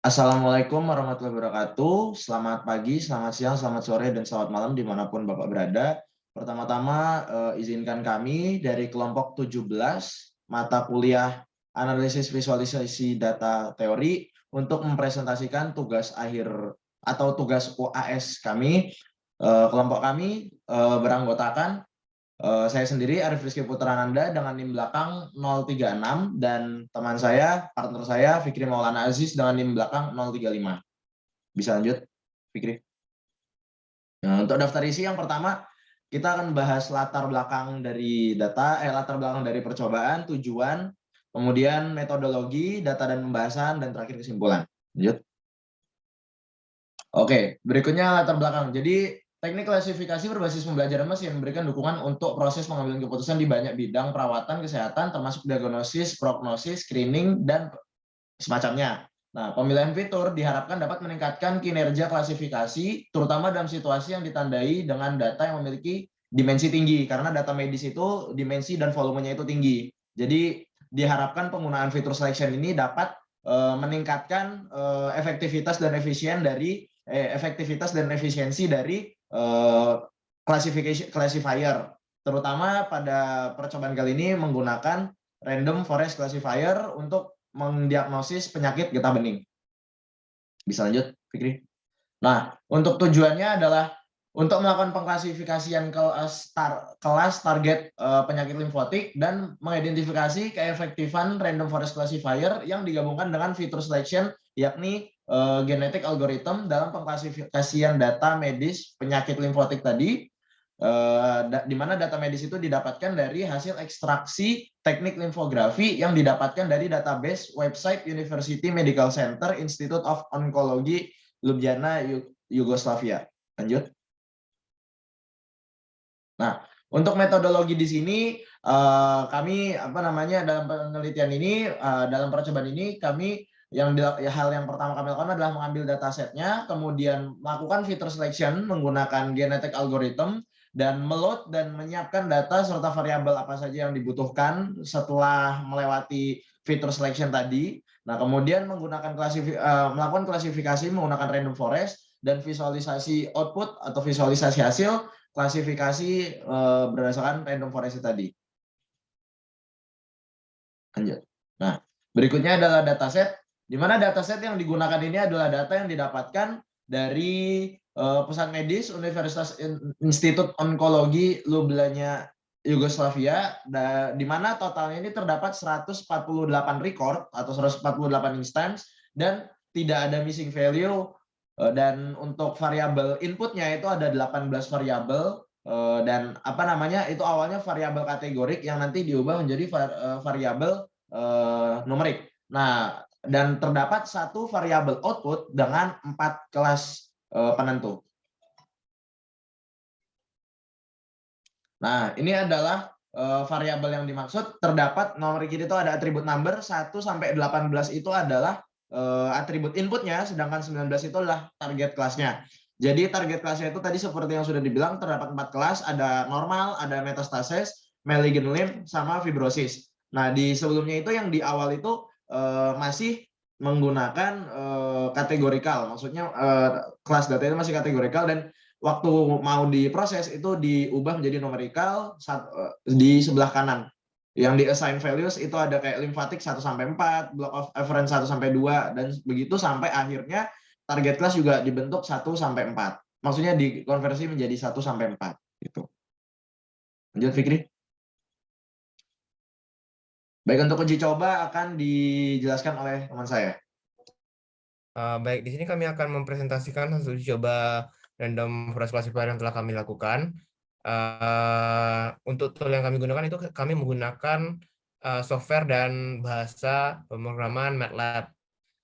Assalamualaikum warahmatullahi wabarakatuh. Selamat pagi, selamat siang, selamat sore, dan selamat malam dimanapun Bapak berada. Pertama-tama izinkan kami dari kelompok 17 mata kuliah analisis visualisasi data teori untuk mempresentasikan tugas akhir atau tugas UAS kami. Kelompok kami beranggotakan saya sendiri Arif Rizky Putrananda dengan NIM belakang 036 dan teman saya, partner saya Fikri Maulana Aziz dengan NIM belakang 035. Bisa lanjut, Fikri? Nah, untuk daftar isi yang pertama kita akan bahas latar belakang dari latar belakang dari percobaan, tujuan, kemudian metodologi, data dan pembahasan, dan terakhir kesimpulan. Lanjut. Oke, berikutnya latar belakang. Jadi teknik klasifikasi berbasis pembelajaran mesin memberikan dukungan untuk proses pengambilan keputusan di banyak bidang perawatan kesehatan, termasuk diagnosis, prognosis, screening, dan semacamnya. Nah, pemilihan fitur diharapkan dapat meningkatkan kinerja klasifikasi, terutama dalam situasi yang ditandai dengan data yang memiliki dimensi tinggi, karena data medis itu dimensi dan volumenya itu tinggi. Jadi diharapkan penggunaan fitur selection ini dapat meningkatkan efektivitas dan efisiensi dari classifier, terutama pada percobaan kali ini menggunakan random forest classifier untuk mendiagnosis penyakit getah bening. Bisa lanjut, Fikri? Nah, untuk tujuannya adalah untuk melakukan pengklasifikasian kelas target penyakit limfotik dan mengidentifikasi keefektifan random forest classifier yang digabungkan dengan fitur selection, yakni genetic algorithm dalam pengklasifikasian data medis penyakit limfotik tadi, di mana data medis itu didapatkan dari hasil ekstraksi teknik limfografi yang didapatkan dari database website University Medical Center Institute of Oncology Ljubljana, Yugoslavia. Lanjut. Nah, untuk metodologi di sini kami dalam penelitian ini, dalam percobaan ini kami hal yang pertama kami lakukan adalah mengambil datasetnya, kemudian melakukan fitur selection menggunakan genetic algorithm dan meload dan menyiapkan data serta variabel apa saja yang dibutuhkan setelah melewati fitur selection tadi. Nah, kemudian melakukan klasifikasi menggunakan random forest dan visualisasi output atau visualisasi hasil klasifikasi berdasarkan random forest tadi. Lanjut. Nah, berikutnya adalah dataset, di mana dataset yang digunakan ini adalah data yang didapatkan dari pusat medis Universitas Institut Onkologi Ljubljana, Yugoslavia, di mana totalnya ini terdapat 148 record atau 148 instance dan tidak ada missing value, dan untuk variabel inputnya itu ada 18 variabel, dan itu awalnya variabel kategorik yang nanti diubah menjadi variabel numerik. Nah, dan terdapat satu variabel output dengan 4 kelas penentu. Nah, ini adalah variabel yang dimaksud. Terdapat nomor itu ada atribut number 1 sampai 18 itu adalah atribut inputnya, sedangkan 19 itu adalah target kelasnya. Jadi target kelasnya itu tadi seperti yang sudah dibilang terdapat 4 kelas, ada normal, ada metastasis, malignant lymph, sama fibrosis. Nah, di sebelumnya itu yang di awal itu masih menggunakan kategorikal, maksudnya kelas data itu masih kategorikal, dan waktu mau diproses itu diubah menjadi numerikal di sebelah kanan. Yang di assign values itu ada kayak lymphatic 1 sampai 4, block of afferent 1 sampai 2, dan begitu sampai akhirnya target class juga dibentuk 1 sampai 4. Maksudnya dikonversi menjadi 1 sampai 4 gitu. Lanjut, Fikri. Baik, untuk uji coba akan dijelaskan oleh teman saya. Baik, di sini kami akan mempresentasikan hasil uji coba random forest classifier yang telah kami lakukan. Untuk tool yang kami gunakan itu kami menggunakan software dan bahasa pemrograman MATLAB.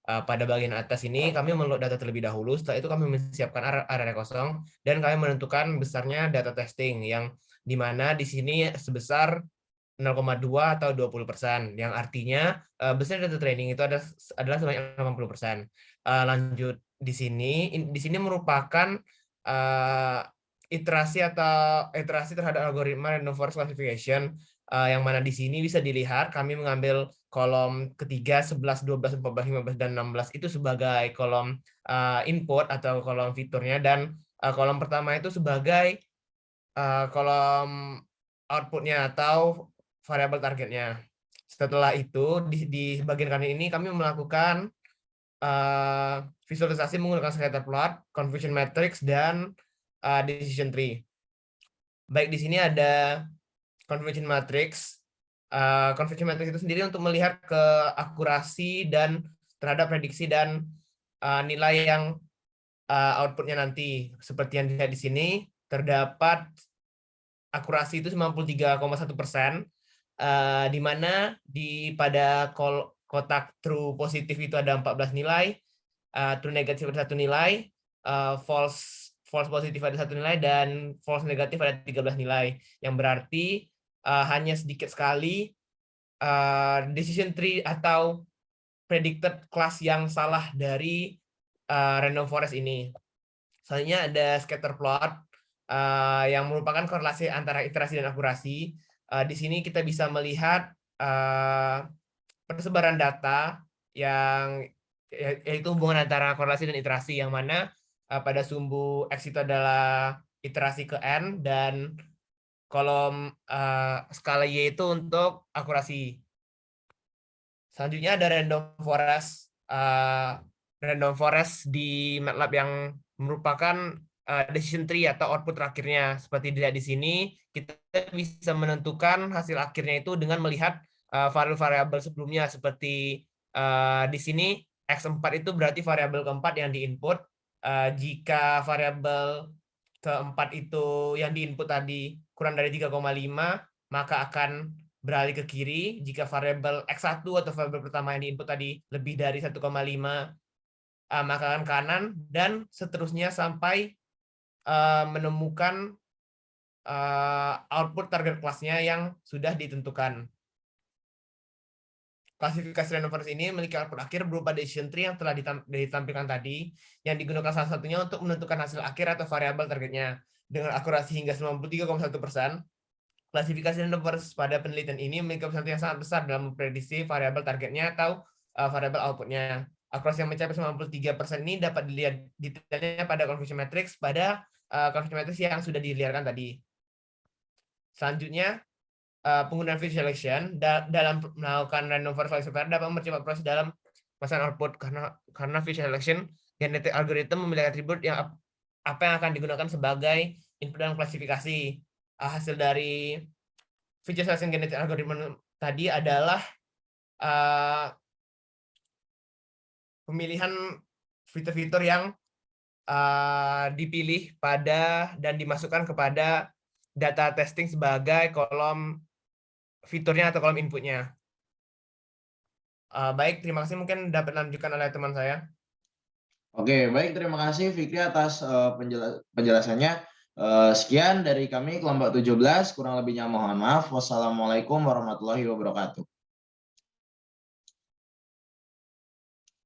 Pada bagian atas ini kami meload data terlebih dahulu, setelah itu kami menyiapkan area kosong dan kami menentukan besarnya data testing, yang dimana di sini sebesar 0,2 atau 20%, yang artinya besar data training itu adalah sebanyak 80%. Lanjut di sini merupakan iterasi terhadap algoritma random forest classification, yang mana di sini bisa dilihat kami mengambil kolom ketiga 11, 12, 14, 15, dan 16 itu sebagai kolom input atau kolom fiturnya, dan kolom pertama itu sebagai kolom outputnya atau variabel targetnya. Setelah itu di bagian kanan ini kami melakukan visualisasi menggunakan scatter plot, confusion matrix, dan decision tree. Baik, di sini ada confusion matrix. Confusion matrix itu sendiri untuk melihat keakurasi dan terhadap prediksi dan nilai yang outputnya nanti. Seperti yang dilihat di sini, terdapat akurasi itu 93,1%, di mana pada kotak true positif itu ada 14 nilai, true negatif ada 1 nilai, false positif ada 1 nilai, dan false negatif ada 13 nilai, yang berarti hanya sedikit sekali decision tree atau predicted class yang salah dari random forest ini. Selanjutnya ada scatter plot yang merupakan korelasi antara iterasi dan akurasi. Di sini kita bisa melihat persebaran data yang yaitu hubungan antara korelasi dan iterasi, yang mana pada sumbu X itu adalah iterasi ke N, dan kolom skala Y itu untuk akurasi. Selanjutnya ada random forest di MATLAB yang merupakan decision tree atau output terakhirnya. Seperti dilihat di sini, kita bisa menentukan hasil akhirnya itu dengan melihat variabel-variabel sebelumnya. Seperti di sini X4 itu berarti variabel keempat yang diinput. Jika variabel keempat itu yang diinput tadi kurang dari 3,5, maka akan beralih ke kiri. Jika variabel X1 atau variabel pertama yang diinput tadi lebih dari 1,5, maka akan kanan, dan seterusnya sampai menemukan output target kelasnya yang sudah ditentukan. Klasifikasi random forest ini memiliki output akhir berupa decision tree yang telah ditampilkan tadi, yang digunakan salah satunya untuk menentukan hasil akhir atau variabel targetnya. Dengan akurasi hingga 93,1%, klasifikasi random forest pada penelitian ini memiliki persentase yang sangat besar dalam memprediksi variabel targetnya atau variabel outputnya. Akurasi yang mencapai 93% ini dapat dilihat detailnya pada confusion matrix yang sudah dilihatkan tadi. Selanjutnya, penggunaan visualization dalam melakukan random forest classifier dapat mempercepat proses dalam pemasangan output, karena visualization genetic algorithm memiliki atribut yang apa yang akan digunakan sebagai input dalam klasifikasi. Hasil dari visualization genetic algorithm tadi adalah pemilihan fitur-fitur yang dipilih dan dimasukkan kepada data testing sebagai kolom fiturnya atau kolom inputnya. Baik, terima kasih. Mungkin dapat dilanjutkan oleh teman saya. Oke, baik. Terima kasih Fikri atas penjelasannya. Sekian dari kami kelompok 17, kurang lebihnya mohon maaf. Wassalamualaikum warahmatullahi wabarakatuh.